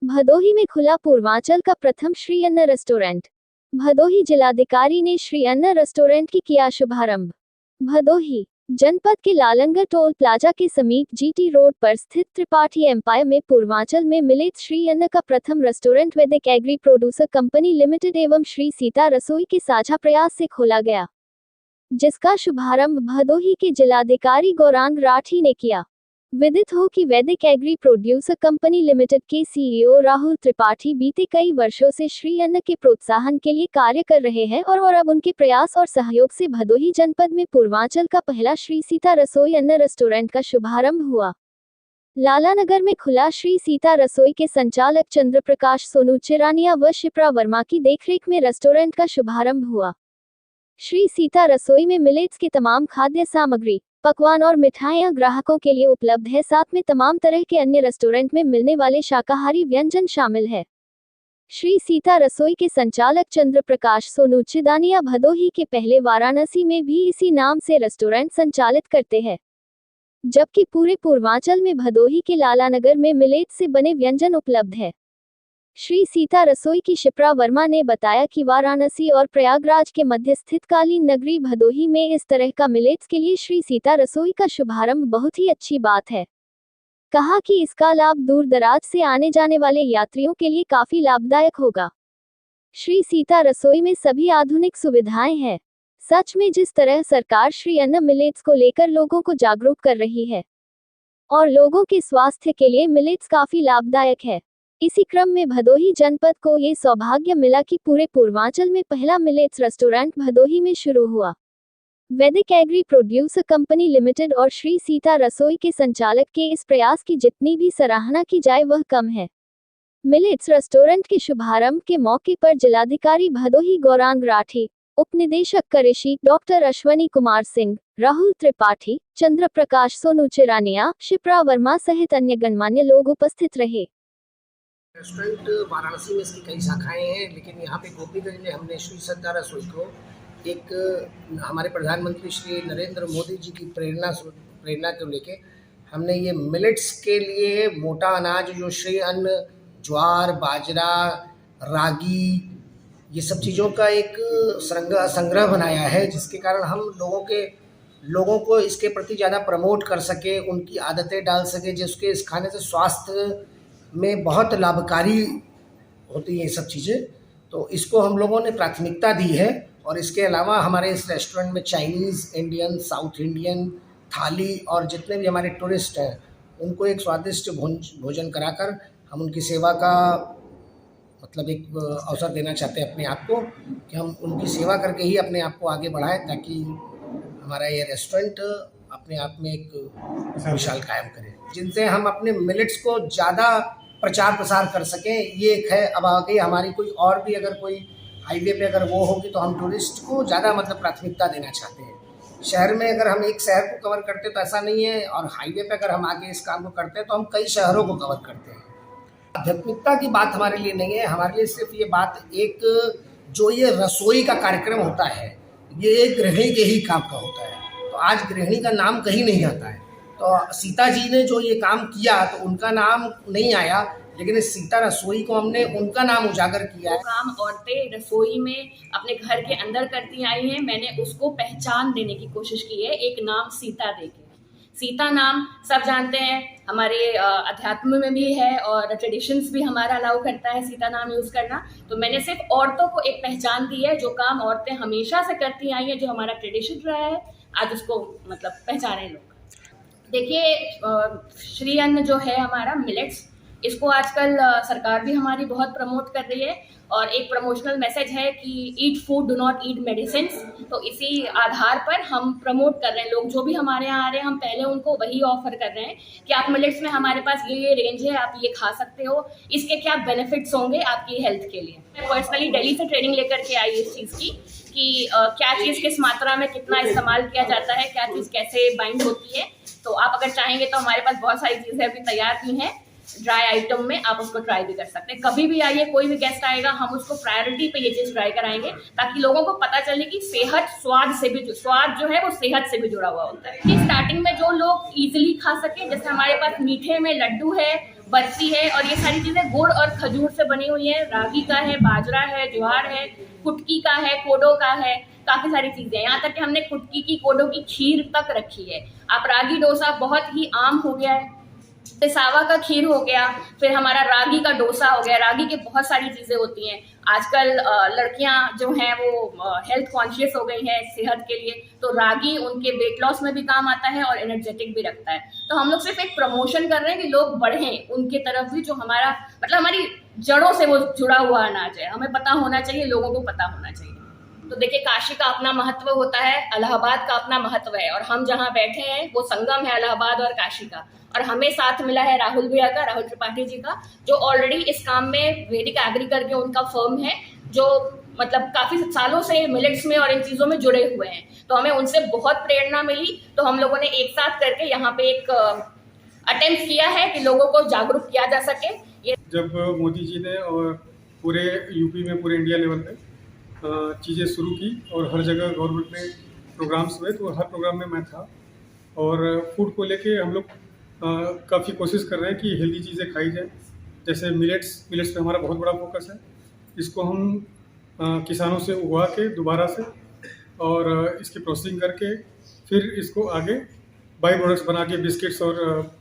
भदोही में खुला पूर्वांचल का प्रथम श्री अन्न रेस्टोरेंट। भदोही जिलाधिकारी ने श्री अन्न रेस्टोरेंट की किया शुभारंभ। भदोही जनपद के लालंगर टोल प्लाजा के समीप जीटी रोड पर स्थित त्रिपाठी एम्पायर में पूर्वांचल में मिलेत श्री अन्न का प्रथम रेस्टोरेंट वैदिक एग्री प्रोड्यूसर कंपनी लिमिटेड एवं श्री सीता रसोई के साझा प्रयास से खोला गया, जिसका शुभारंभ भदोही के जिलाधिकारी गौरांग राठी ने किया। विदित हो कि वैदिक एग्री प्रोड्यूसर कंपनी लिमिटेड के सीईओ राहुल त्रिपाठी बीते कई वर्षों से श्री अन्न के प्रोत्साहन के लिए कार्य कर रहे हैं और अब उनके प्रयास और सहयोग से भदोही जनपद में पूर्वांचल का पहला श्री सीता रसोई अन्न रेस्टोरेंट का शुभारंभ हुआ। लालानगर में खुला श्री सीता रसोई के संचालक चंद्र प्रकाश सोनू चिरानिया व शिप्रा वर्मा की देखरेख में रेस्टोरेंट का शुभारंभ हुआ। श्री सीता रसोई में मिलेट्स की तमाम खाद्य सामग्री, पकवान और मिठाइयां ग्राहकों के लिए उपलब्ध है। साथ में तमाम तरह के अन्य रेस्टोरेंट में मिलने वाले शाकाहारी व्यंजन शामिल है। श्री सीता रसोई के संचालक चंद्र प्रकाश सोनू चिदानिया भदोही के पहले वाराणसी में भी इसी नाम से रेस्टोरेंट संचालित करते हैं, जबकि पूरे पूर्वांचल में भदोही के लालानगर में मिलेट से बने व्यंजन उपलब्ध है। श्री सीता रसोई की शिप्रा वर्मा ने बताया कि वाराणसी और प्रयागराज के मध्य स्थित कालीन नगरी भदोही में इस तरह का मिलेट्स के लिए श्री सीता रसोई का शुभारंभ बहुत ही अच्छी बात है। कहा कि इसका लाभ दूर दराज से आने जाने वाले यात्रियों के लिए काफी लाभदायक होगा। श्री सीता रसोई में सभी आधुनिक सुविधाएं हैं। सच में जिस तरह सरकार श्री अन्न मिलेट्स को लेकर लोगों को जागरूक कर रही है और लोगों के स्वास्थ्य के लिए मिलेट्स काफी लाभदायक है, इसी क्रम में भदोही जनपद को ये सौभाग्य मिला कि पूरे पूर्वांचल में पहला मिलेट्स रेस्टोरेंट भदोही में शुरू हुआ। वैदिक एग्री प्रोड्यूसर कंपनी लिमिटेड और श्री सीता रसोई के संचालक के इस प्रयास की जितनी भी सराहना की जाए वह कम है। मिलेट्स रेस्टोरेंट के शुभारंभ के मौके पर जिलाधिकारी भदोही गौरांग राठी, उपनिदेशक कृषि डॉक्टर अश्वनी कुमार सिंह, राहुल त्रिपाठी, चंद्र प्रकाश सोनू चिरानिया, शिप्रा वर्मा सहित अन्य गणमान्य लोग उपस्थित रहे। रेस्टोरेंट वाराणसी में इसकी कई शाखाएं हैं, लेकिन यहाँ पे गोपीगंज में हमने श्री सीता रसोई को एक हमारे प्रधानमंत्री श्री नरेंद्र मोदी जी की प्रेरणा को लेके हमने ये मिलेट्स के लिए मोटा अनाज जो श्री अन्न, ज्वार, बाजरा, रागी, ये सब चीज़ों का एक संग्रह बनाया है, जिसके कारण हम लोगों को इसके प्रति ज़्यादा प्रमोट कर सके, उनकी आदतें डाल सके, जिसके इस खाने से स्वास्थ्य में बहुत लाभकारी होती है ये सब चीज़ें। तो इसको हम लोगों ने प्राथमिकता दी है। और इसके अलावा हमारे इस रेस्टोरेंट में चाइनीज़, इंडियन, साउथ इंडियन थाली और जितने भी हमारे टूरिस्ट हैं उनको एक स्वादिष्ट भोजन कराकर हम उनकी सेवा का मतलब एक अवसर देना चाहते हैं अपने आप को, कि हम उनकी सेवा करके ही अपने आप को आगे बढ़ाएं, ताकि हमारा ये रेस्टोरेंट अपने आप में एक मिसाल कायम करे, जिनसे हम अपने मिलेट्स को ज़्यादा प्रचार प्रसार कर सकें। ये एक है। अब आगे हमारी कोई और भी अगर कोई हाईवे पे अगर वो होगी तो हम टूरिस्ट को ज़्यादा मतलब प्राथमिकता देना चाहते हैं। शहर में अगर हम एक शहर को कवर करते तो ऐसा नहीं है, और हाईवे पे अगर हम आगे इस काम को करते हैं तो हम कई शहरों को कवर करते हैं। आध्यात्मिकता की बात हमारे लिए नहीं है, हमारे लिए सिर्फ ये बात एक जो ये रसोई का कार्यक्रम होता है ये एक गृहिणी के ही काम का होता है। तो आज गृहिणी का नाम कहीं नहीं आता है। तो सीता जी ने जो ये काम किया तो उनका नाम नहीं आया, लेकिन इस सीता रसोई को हमने उनका नाम उजागर किया है। काम औरतें रसोई में अपने घर के अंदर करती आई हैं, मैंने उसको पहचान देने की कोशिश की है एक नाम सीता देके। सीता नाम सब जानते हैं, हमारे अध्यात्म में भी है और ट्रेडिशंस भी हमारा अलाउ करता है सीता नाम यूज़ करना। तो मैंने सिर्फ औरतों को एक पहचान दी है, जो काम औरतें हमेशा से करती आई हैं, जो हमारा ट्रेडिशन रहा है, आज उसको मतलब पहचाने लोग। देखिए श्री अन्न जो है हमारा मिलेट्स, इसको आजकल सरकार भी हमारी बहुत प्रमोट कर रही है और एक प्रमोशनल मैसेज है कि eat food do not eat medicines. तो इसी आधार पर हम प्रमोट कर रहे हैं, लोग जो भी हमारे यहाँ आ रहे हैं हम पहले उनको वही ऑफर कर रहे हैं कि आप मिलेट्स में हमारे पास ये रेंज है, आप ये खा सकते हो, इसके क्या बेनिफिट्स होंगे आपकी हेल्थ के लिए। मैं पर्सनली दिल्ली से ट्रेनिंग लेकर के आई इस चीज़ की कि क्या चीज़ किस मात्रा में कितना इस्तेमाल किया जाता है, क्या चीज़ कैसे बाइंड होती है। तो आप अगर चाहेंगे तो हमारे पास बहुत सारी चीज़ें अभी तैयार की हैं ड्राई आइटम में, आप उसको ट्राई भी कर सकते हैं। कभी भी आइए, कोई भी गेस्ट आएगा हम उसको प्रायोरिटी पे ये चीज़ ट्राई कराएंगे, ताकि लोगों को पता चले कि सेहत स्वाद से भी स्वाद जो है वो सेहत से भी जुड़ा हुआ होता है। कि स्टार्टिंग में जो लोग इजीली खा सके, जैसे हमारे पास मीठे में लड्डू है, बर्फी है, और ये सारी चीज़ें गुड़ और खजूर से बनी हुई है। रागी का है, बाजरा है, ज्वार है, कुटकी का है, कोडो का है, काफ़ी सारी चीज़ें हैं। यहाँ तक कि हमने कुटकी की, कोडो की खीर तक रखी है। आप रागी डोसा बहुत ही आम हो गया है, पिसावा का खीर हो गया, फिर हमारा रागी का डोसा हो गया। रागी की बहुत सारी चीज़ें होती हैं। आजकल लड़कियां जो हैं वो हेल्थ कॉन्शियस हो गई हैं सेहत के लिए, तो रागी उनके वेट लॉस में भी काम आता है और एनर्जेटिक भी रखता है। तो हम लोग सिर्फ एक प्रमोशन कर रहे हैं कि लोग बढ़ें उनके तरफ भी, जो हमारा मतलब हमारी जड़ों से वो जुड़ा हुआ अनाज है। हमें पता होना चाहिए, लोगों को पता होना चाहिए। तो देखिए, काशी का अपना महत्व होता है, इलाहाबाद का अपना महत्व है, और हम जहाँ बैठे हैं वो संगम है इलाहाबाद और काशी का। और हमें साथ मिला है राहुल भैया का, राहुल त्रिपाठी जी का, जो ऑलरेडी इस काम में वैदिक एग्री करके उनका फर्म है, जो मतलब काफ़ी सालों से मिलेट्स में और इन चीज़ों में जुड़े हुए हैं। तो हमें उनसे बहुत प्रेरणा मिली, तो हम लोगों ने एक साथ करके यहाँ पे एक अटेम्प्ट किया है कि लोगों को जागरूक किया जा सके। ये जब मोदी जी ने और पूरे यूपी में, पूरे इंडिया लेवल पे चीज़ें शुरू की और हर जगह गवर्नमेंट ने प्रोग्राम्स हुए, तो हर प्रोग्राम में मैं था। और फूड को लेके हम लोग काफ़ी कोशिश कर रहे हैं कि हेल्दी चीज़ें खाई जाए। जैसे मिलेट्स पे हमारा बहुत बड़ा फोकस है। इसको हम किसानों से उगवा के दोबारा से और इसकी प्रोसेसिंग करके फिर इसको आगे बाई प्रोडक्ट्स बना के बिस्किट्स और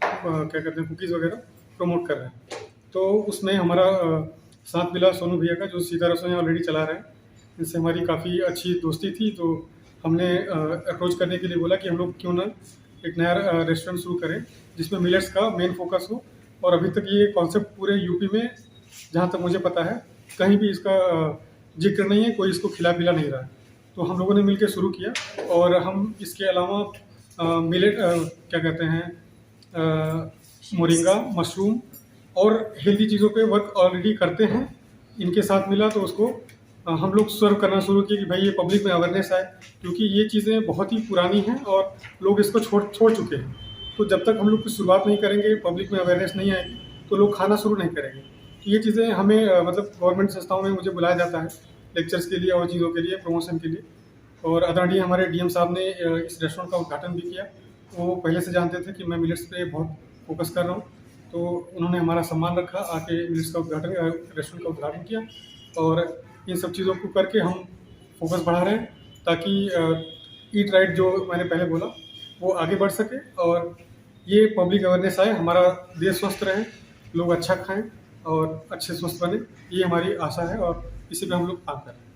क्या कहते हैं कुकीज़ वगैरह प्रमोट कर रहे हैं। तो उसमें हमारा साथ मिला सोनू भैया का, जो सीधा रसोई ऑलरेडी चला रहे हैं। इनसे हमारी काफ़ी अच्छी दोस्ती थी, तो हमने अप्रोच करने के लिए बोला कि हम लोग क्यों ना एक नया रेस्टोरेंट शुरू करें जिसमें मिलेट्स का मेन फोकस हो। और अभी तक ये कॉन्सेप्ट पूरे यूपी में, जहाँ तक मुझे पता है, कहीं भी इसका जिक्र नहीं है, कोई इसको खिला पिला नहीं रहा है। तो हम लोगों ने मिलकर शुरू किया, और हम इसके अलावा मिलेट क्या कहते हैं मोरिंगा, मशरूम और हेल्दी चीज़ों पे वर्क ऑलरेडी करते हैं। इनके साथ मिला तो उसको हम लोग सर्व करना शुरू किए कि भाई ये पब्लिक में अवेयरनेस आए, क्योंकि ये चीज़ें बहुत ही पुरानी हैं और लोग इसको छोड़ चुके हैं। तो जब तक हम लोग कुछ शुरुआत नहीं करेंगे, पब्लिक में अवेयरनेस नहीं आएगी, तो लोग खाना शुरू नहीं करेंगे। तो ये चीज़ें हमें मतलब गवर्नमेंट संस्थाओं में मुझे बुलाया जाता है लेक्चर्स के लिए और चीज़ों के लिए, प्रमोशन के लिए। और आदरणीय हमारे डीएम साहब ने इस रेस्टोरेंट का उद्घाटन भी किया। वो पहले से जानते थे कि मैं मिलेट्स पे बहुत फोकस कर रहा हूँ, तो उन्होंने हमारा सम्मान रखा, आके मिलेट्स का रेस्टोरेंट का उद्घाटन किया। और इन सब चीज़ों को करके हम फोकस बढ़ा रहे हैं, ताकि ईट राइट जो मैंने पहले बोला वो आगे बढ़ सके और ये पब्लिक अवेयरनेस आए, हमारा देश स्वस्थ रहे, लोग अच्छा खाएं और अच्छे स्वस्थ बने। ये हमारी आशा है और इसी पे हम लोग काम कर रहे हैं।